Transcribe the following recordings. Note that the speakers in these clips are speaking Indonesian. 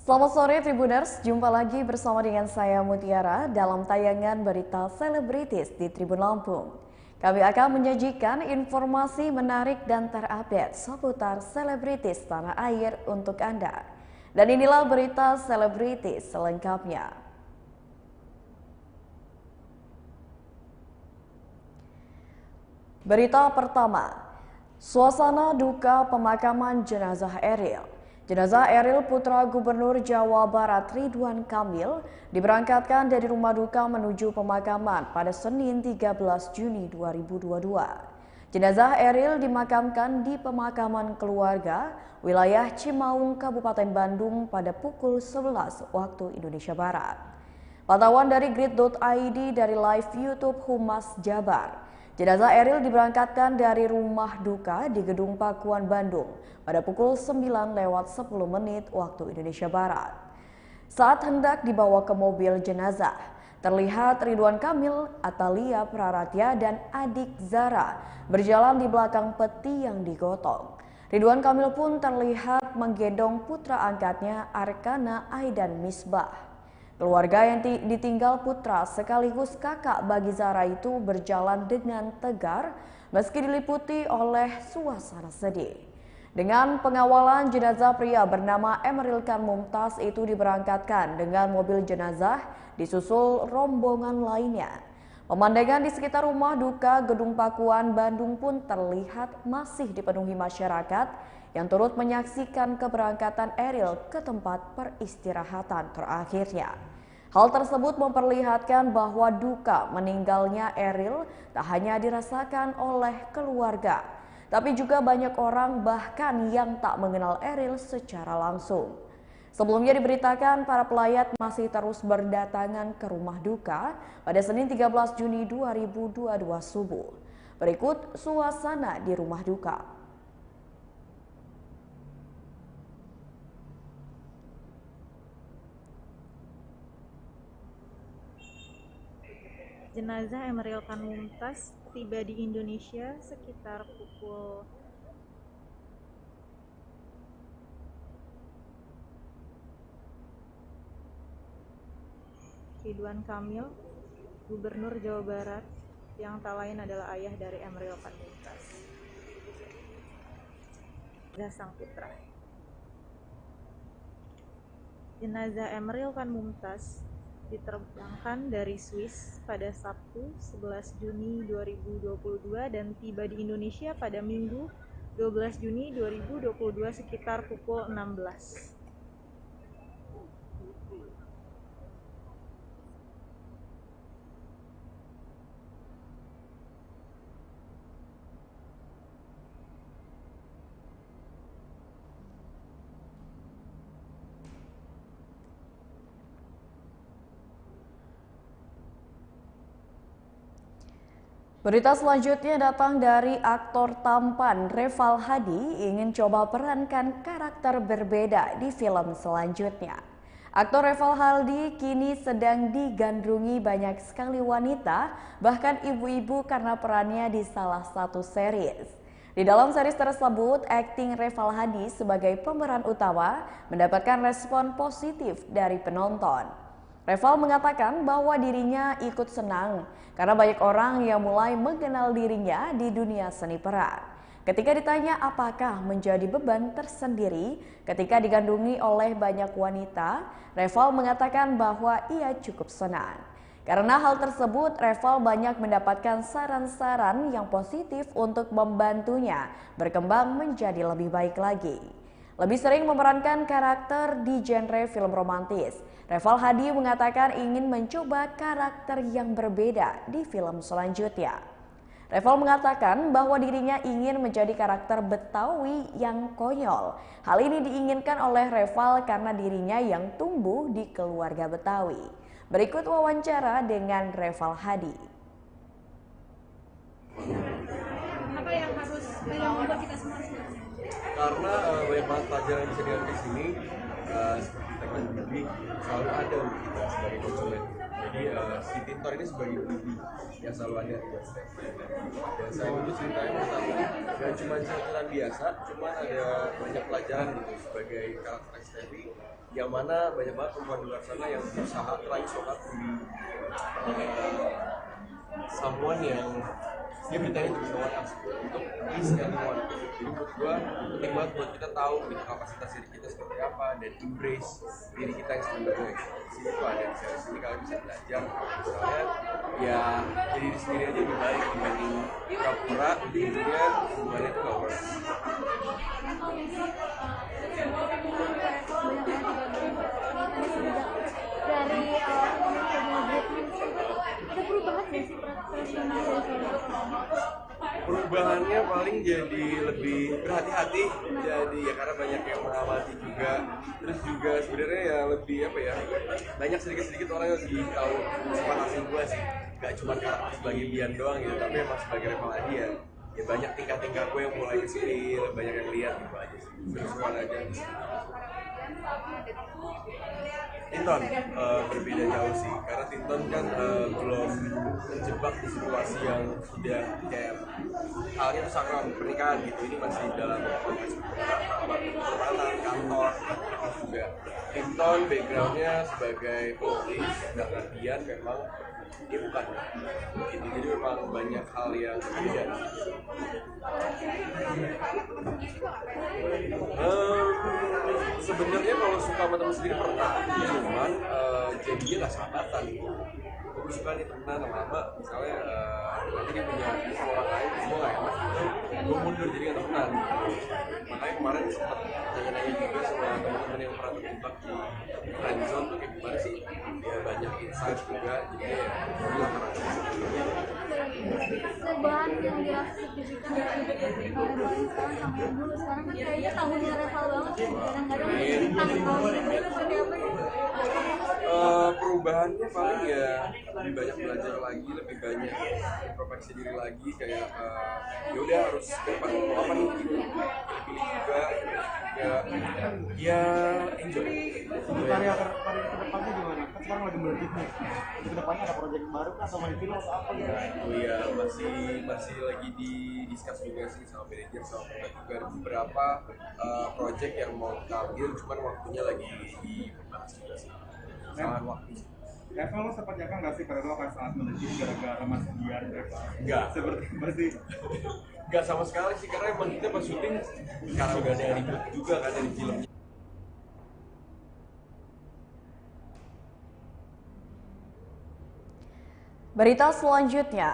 Selamat sore Tribuners, jumpa lagi bersama dengan saya Mutiara dalam tayangan berita selebritis di Tribun Lampung. Kami akan menyajikan informasi menarik dan terupdate seputar selebritis tanah air untuk Anda. Dan inilah berita selebritis selengkapnya. Berita pertama, suasana duka pemakaman jenazah Eril. Jenazah Eril putra Gubernur Jawa Barat Ridwan Kamil diberangkatkan dari rumah duka menuju pemakaman pada Senin 13 Juni 2022. Jenazah Eril dimakamkan di pemakaman keluarga wilayah Cimaung, Kabupaten Bandung pada pukul 11 waktu Indonesia Barat. Pantauan dari grid.id dari live YouTube Humas Jabar. Jenazah Eril diberangkatkan dari rumah duka di Gedung Pakuan Bandung pada pukul 9:10 waktu Indonesia Barat. Saat hendak dibawa ke mobil jenazah, terlihat Ridwan Kamil, Atalia Praratya, dan adik Zara berjalan di belakang peti yang digotong. Ridwan Kamil pun terlihat menggendong putra angkatnya Arkana Aidan Misbah. Keluarga yang ditinggal putra sekaligus kakak bagi Zara itu berjalan dengan tegar meski diliputi oleh suasana sedih. Dengan pengawalan, jenazah pria bernama Emeril Khan Mumtaz itu diberangkatkan dengan mobil jenazah disusul rombongan lainnya. Pemandangan di sekitar rumah duka Gedung Pakuan Bandung pun terlihat masih dipenuhi masyarakat yang turut menyaksikan keberangkatan Eril ke tempat peristirahatan terakhirnya. Hal tersebut memperlihatkan bahwa duka meninggalnya Eril tak hanya dirasakan oleh keluarga, tapi juga banyak orang bahkan yang tak mengenal Eril secara langsung. Sebelumnya diberitakan para pelayat masih terus berdatangan ke rumah duka pada Senin 13 Juni 2022 subuh. Berikut suasana di rumah duka. Jenazah Emeril Khan Mumtaz tiba di Indonesia sekitar pukul Ridwan Kamil, Gubernur Jawa Barat, yang tak lain adalah ayah dari Emeril Khan Mumtaz, sang putra. Jenazah Emeril Khan Mumtaz diterbangkan dari Swiss pada Sabtu 11 Juni 2022 dan tiba di Indonesia pada Minggu 12 Juni 2022 sekitar pukul 16. Berita selanjutnya datang dari aktor tampan Reval Hadi ingin coba perankan karakter berbeda di film selanjutnya. Aktor Reval Hadi kini sedang digandrungi banyak sekali wanita, bahkan ibu-ibu karena perannya di salah satu series. Di dalam series tersebut, akting Reval Hadi sebagai pemeran utama mendapatkan respon positif dari penonton. Reval mengatakan bahwa dirinya ikut senang karena banyak orang yang mulai mengenal dirinya di dunia seni peran. Ketika ditanya apakah menjadi beban tersendiri ketika digandrungi oleh banyak wanita, Reval mengatakan bahwa ia cukup senang. Karena hal tersebut, Reval banyak mendapatkan saran-saran yang positif untuk membantunya berkembang menjadi lebih baik lagi. Lebih sering memerankan karakter di genre film romantis. Reval Hadi mengatakan ingin mencoba karakter yang berbeda di film selanjutnya. Reval mengatakan bahwa dirinya ingin menjadi karakter Betawi yang konyol. Hal ini diinginkan oleh Reval karena dirinya yang tumbuh di keluarga Betawi. Berikut wawancara dengan Reval Hadi. Apa yang membuat kita semua senang? Karena banyak banget pelajaran yang bisa diambil di sini, seperti teknologi selalu ada untuk kita sebagai konsumen. Jadi si Titor ini sebagai bibi yang selalu ada buat saya. Dan saya itu ceritanya pertama Gak cuma cerita biasa, cuma ada banyak pelajaran gitu sebagai karakter STV yang mana banyak banget perempuan di luar sana yang berusaha trying so hard to be someone yang dia minta itu someone else untuk please anyone. Jadi menurut gue penting banget buat kita tahu gitu kapasitas diri kita seperti apa dan embrace diri kita yang sebenarnya. Di sini tuh ada di sini kalian bisa belajar misalnya ya jadi diri sendiri aja lebih baik dibanding pura-pura ujung-ujungnya hubungannya itu gak worth. Dari ada perubahan nggak sih Perubahannya paling jadi lebih berhati-hati, jadi ya karena banyak yang mengamati juga, terus juga sebenarnya ya lebih apa ya, banyak sedikit-sedikit orang yang lebih tahu sifat asli gue sih, gak cuma karakter sebagai Bian doang gitu, tapi emang sebagai Reva Hadian ya banyak tingkah-tingkah gue yang mulai kecil, banyak yang lihat gitu aja sih, seru-seruan aja. Tinton berbeda jauh sih, karena Tinton kan belum terjebak di situasi yang sudah kayak halnya itu sakral pernikahan gitu. Ini masih dalam konteks pertemanan, kantor, terus juga Tinton backgroundnya sebagai penulis dan latihan memang dia bukan gitu, jadi memang banyak hal yang beda. Sebenarnya kalau suka sama teman sendiri pernah, cuman jadinya nggak sahabatan. Gue suka nih temenan lama-lama, misalnya nanti dia punya sama orang lain, semua nggak enak gitu, gue mundur jadi nggak temenan. Makanya kemarin sempat nanya-nanya juga sama teman-teman yang pernah terjebak di friendzone tuh kayak gimana sih? Ya banyak insight juga, jadi ya perubahan yang signifikan dari sekarang sama yang dulu. Sekarang kan kayaknya tahunnya Reval banget ya, kadang-kadang tahun sebelumnya seperti apa sih? Perubahannya paling ya lebih banyak belajar lagi, lebih banyak introspeksi diri lagi, kayak ya udah harus dapat apa nih gitu, pilih juga ya enjoy. Karya ke depannya gimana? Kan sekarang lagi meledik nih. Ke depannya ada proyek baru kan sama di film atau apa gitu? Oh iya, masih lagi di discuss juga sih sama manajer sama produk juga, ada beberapa project yang mau kita ambil, cuman waktunya lagi dibahas juga sih. Sangat waktu. Reva lo sempat yakin nggak sih kalau lo akan sangat melejit gara-gara Mas Bian? Enggak. Seperti masih Enggak sama sekali sih, karena emang kita pas syuting karena udah ada ribut juga kan dari filmnya. Berita selanjutnya,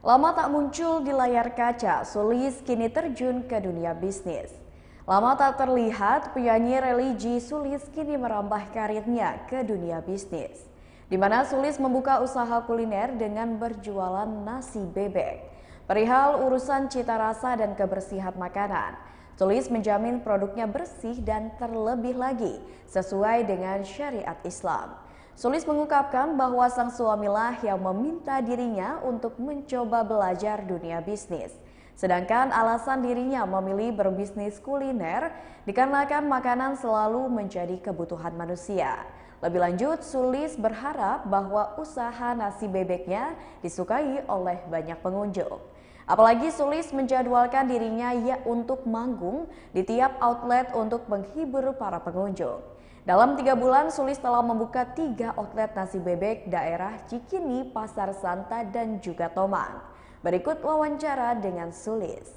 lama tak muncul di layar kaca, Sulis kini terjun ke dunia bisnis. Lama tak terlihat, penyanyi religi Sulis kini merambah karirnya ke dunia bisnis, di mana Sulis membuka usaha kuliner dengan berjualan nasi bebek. Perihal urusan cita rasa dan kebersihan makanan, Sulis menjamin produknya bersih dan terlebih lagi sesuai dengan syariat Islam. Sulis mengungkapkan bahwa sang suamilah yang meminta dirinya untuk mencoba belajar dunia bisnis. Sedangkan alasan dirinya memilih berbisnis kuliner dikarenakan makanan selalu menjadi kebutuhan manusia. Lebih lanjut, Sulis berharap bahwa usaha nasi bebeknya disukai oleh banyak pengunjung. Apalagi Sulis menjadwalkan dirinya untuk manggung di tiap outlet untuk menghibur para pengunjung. Dalam 3 bulan, Sulis telah membuka 3 outlet nasi bebek daerah Cikini, Pasar Santa, dan juga Tomang. Berikut wawancara dengan Sulis.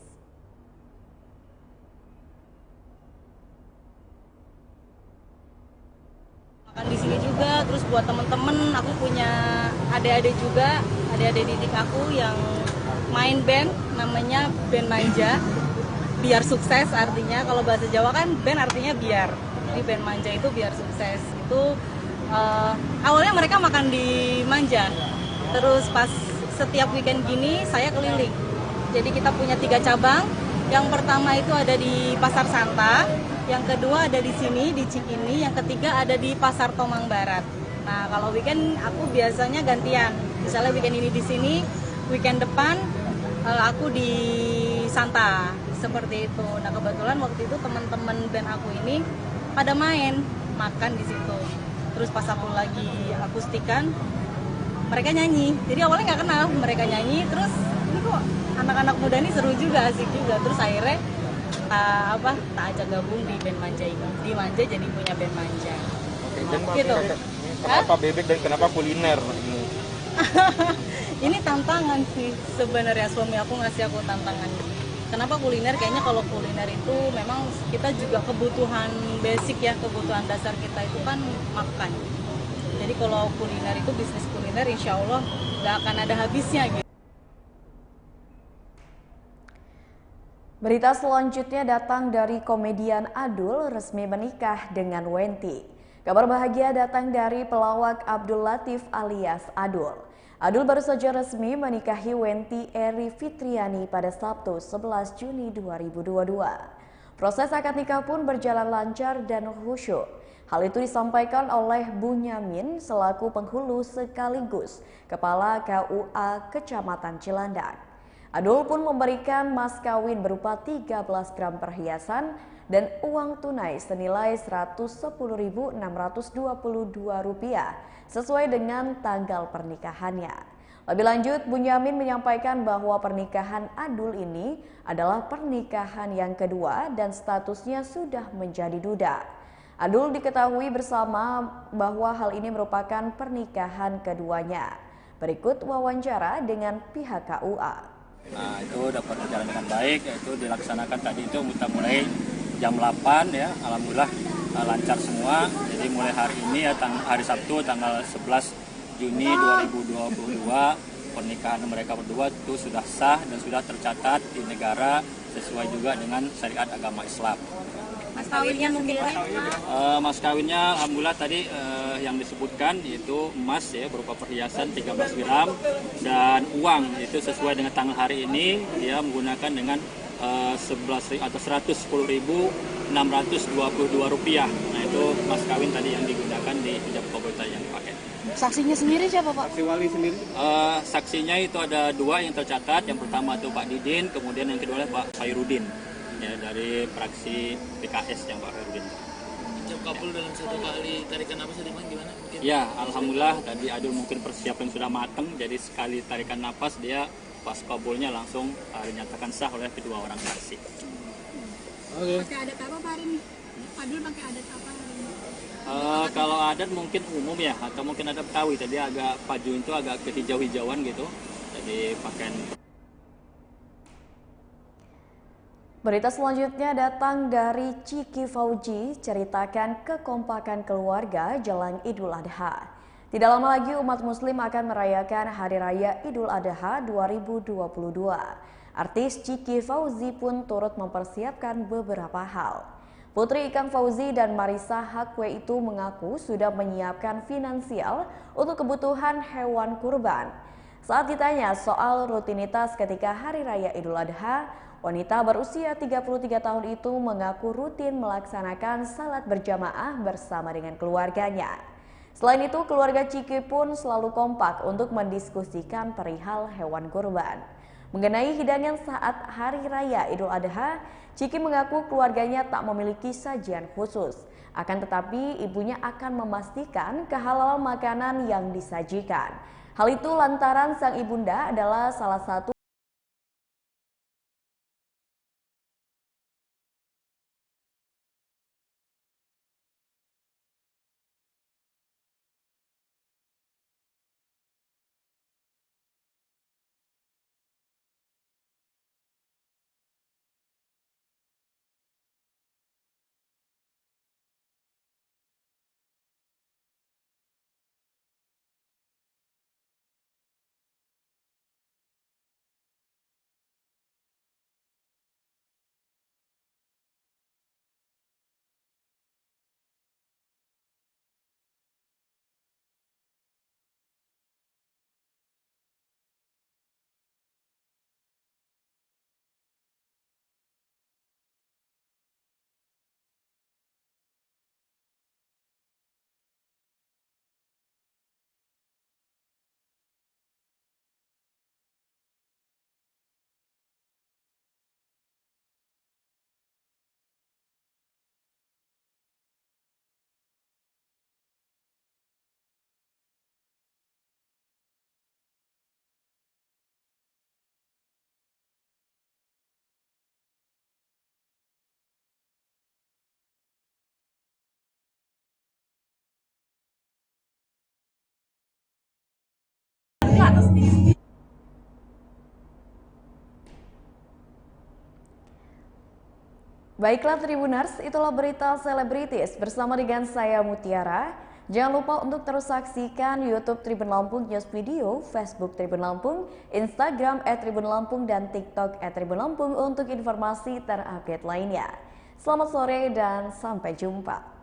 Makan di sini juga, terus buat temen-temen, aku punya adik-adik juga, adik-adik didik aku yang main band, namanya Band Manja. Biar sukses artinya, kalau bahasa Jawa kan band artinya biar. Jadi Band Manja itu biar sukses. Itu awalnya mereka makan di Manja, terus pas setiap weekend gini saya keliling. Jadi kita punya 3 cabang. Yang pertama itu ada di Pasar Santa, yang kedua ada di sini di Cikini, yang ketiga ada di Pasar Tomang Barat. Nah, kalau weekend aku biasanya gantian. Misalnya weekend ini di sini, weekend depan aku di Santa. Seperti itu. Nah, kebetulan waktu itu teman-teman band aku ini pada main, makan di situ. Terus pas aku lagi akustikan, mereka nyanyi. Jadi awalnya nggak kenal, mereka nyanyi, terus ini kok kok anak-anak muda ini seru juga, asik juga. Terus akhirnya tak ajak gabung di band Manja ini. Di Manja jadi punya band Manja. Gitu. Kenapa bebek dan kenapa kuliner? Ini tantangan sih sebenarnya, suami aku ngasih aku tantangan. Kenapa kuliner? Kayaknya kalau kuliner itu memang kita juga kebutuhan basic ya, kebutuhan dasar kita itu kan makan. Jadi kalau kuliner itu, bisnis kuliner insya Allah nggak akan ada habisnya gitu. Berita selanjutnya datang dari komedian Adul resmi menikah dengan Wenti. Kabar bahagia datang dari pelawak Abdul Latif alias Adul. Adul baru saja resmi menikahi Wenti Eri Fitriani pada Sabtu 11 Juni 2022. Proses akad nikah pun berjalan lancar dan khusyuk. Hal itu disampaikan oleh Bunyamin selaku penghulu sekaligus Kepala KUA Kecamatan Cilandak. Adul pun memberikan mas kawin berupa 13 gram perhiasan dan uang tunai senilai Rp110.622 sesuai dengan tanggal pernikahannya. Lebih lanjut, Bunyamin menyampaikan bahwa pernikahan Adul ini adalah pernikahan yang kedua dan statusnya sudah menjadi duda. Adul diketahui bersama bahwa hal ini merupakan pernikahan keduanya. Berikut wawancara dengan pihak KUA. Nah, itu dapat berjalan dengan baik, yaitu dilaksanakan tadi itu kita mulai jam 8 ya, alhamdulillah lancar semua. Jadi mulai hari ini ya, hari Sabtu tanggal 11 Juni 2022 pernikahan mereka berdua itu sudah sah dan sudah tercatat di negara sesuai juga dengan syariat agama Islam. Mas kawinnya mungkin Mas kawinnya alhamdulillah tadi yang disebutkan yaitu emas ya berupa perhiasan 13 gram dan uang itu sesuai dengan tanggal hari ini dia menggunakan dengan 11 atau Rp110.622. Nah itu mas kawin tadi yang digunakan di hijab kabul yang dipakai. saksinya sendiri siapa Pak? Saksi wali sendiri? Saksinya itu ada 2 yang tercatat. Yang pertama itu Pak Didin, kemudian yang kedua Pak Khairudin ya dari fraksi PKS yang Pak Khairudin. Hijab kabul dalam satu kali tarikan napas gimana? Mungkin? Ya alhamdulillah tadi Adul mungkin persiapan sudah matang, jadi sekali tarikan napas dia pas kabulnya langsung dinyatakan sah oleh kedua orang saksi. Pakai adat apa Pak hari ini? Adul pakai adat apa hari ini? Kalau adat mungkin umum ya, atau mungkin ada Betawi tadi agak paju itu agak kehijau-hijauan gitu, jadi pakaian. Berita selanjutnya datang dari Ciki Fauji, ceritakan kekompakan keluarga jelang Idul Adha. Tidak lama lagi umat muslim akan merayakan Hari Raya Idul Adha 2022. Artis Ciki Fauzi pun turut mempersiapkan beberapa hal. Putri Ikang Fauzi dan Marisa Hakwe itu mengaku sudah menyiapkan finansial untuk kebutuhan hewan kurban. Saat ditanya soal rutinitas ketika Hari Raya Idul Adha, wanita berusia 33 tahun itu mengaku rutin melaksanakan salat berjamaah bersama dengan keluarganya. Selain itu, keluarga Ciki pun selalu kompak untuk mendiskusikan perihal hewan kurban. Mengenai hidangan saat Hari Raya Idul Adha, Ciki mengaku keluarganya tak memiliki sajian khusus. Akan tetapi, ibunya akan memastikan kehalalan makanan yang disajikan. Hal itu lantaran sang ibunda adalah salah satu Baiklah Tribuners, itulah berita selebritis bersama dengan saya Mutiara. Jangan lupa untuk terus saksikan YouTube Tribun Lampung News Video, Facebook Tribun Lampung, Instagram @Tribun Lampung, dan TikTok @Tribun Lampung untuk informasi terupdate lainnya. Selamat sore dan sampai jumpa.